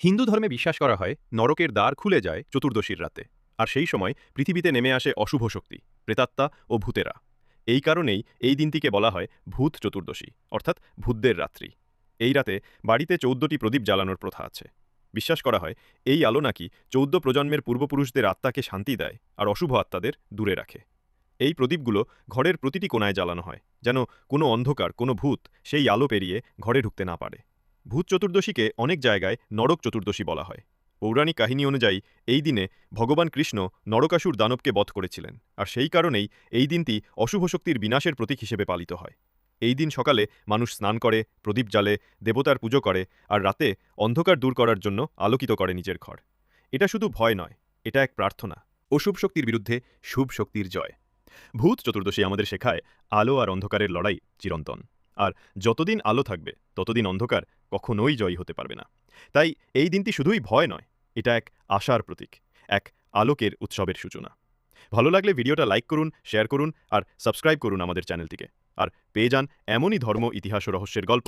হিন্দু ধর্মে বিশ্বাস করা হয় নরকের দ্বার খুলে যায় চতুর্দশীর রাতে, আর সেই সময় পৃথিবীতে নেমে আসে অশুভ শক্তি, প্রেতাত্মা ও ভূতেরা। এই কারণেই এই দিনটিকে বলা হয় ভূত চতুর্দশী, অর্থাৎ ভূতদের রাত্রি। এই রাতে বাড়িতে ১৪টি প্রদীপ জ্বালানোর প্রথা আছে। বিশ্বাস করা হয় এই আলো নাকি ১৪ প্রজন্মের পূর্বপুরুষদের আত্মাকে শান্তি দেয় আর অশুভ আত্মাদের দূরে রাখে। এই প্রদীপগুলো ঘরের প্রতিটি কোণায় জ্বালানো হয়, যেন কোনো অন্ধকার, কোনো ভূত সেই আলো পেরিয়ে ঘরে ঢুকতে না পারে। ভূত চতুর্দশীকে অনেক জায়গায় নরক চতুর্দশী বলা হয়। পৌরাণিক কাহিনী অনুযায়ী এই দিনে ভগবান কৃষ্ণ নরকাসুর দানবকে বধ করেছিলেন, আর সেই কারণেই এই দিনটি অশুভ শক্তির বিনাশের প্রতীক হিসেবে পালিত হয়। এই দিন সকালে মানুষ স্নান করে, প্রদীপ জ্বালে, দেবতার পুজো করে, আর রাতে অন্ধকার দূর করার জন্য আলোকিত করে নিজের ঘর। এটা শুধু ভয় নয়, এটা এক প্রার্থনা, অশুভ শক্তির বিরুদ্ধে শুভ শক্তির জয়। ভূত চতুর্দশী আমাদের শেখায় আলো আর অন্ধকারের লড়াই চিরন্তন। আর যতদিন আলো থাকবে ততদিন অন্ধকার কখনোই জয়ী হতে পারবে না। তাই এই দিনটি শুধুই ভয় নয়, এটা এক আশার প্রতীক, এক আলোকের উৎসবের সূচনা। ভালো লাগলে ভিডিওটা লাইক করুন, শেয়ার করুন আর সাবস্ক্রাইব করুন আমাদের চ্যানেলটিকে। আর পেয়ে যান এমনই ধর্ম, ইতিহাস ও রহস্যের গল্প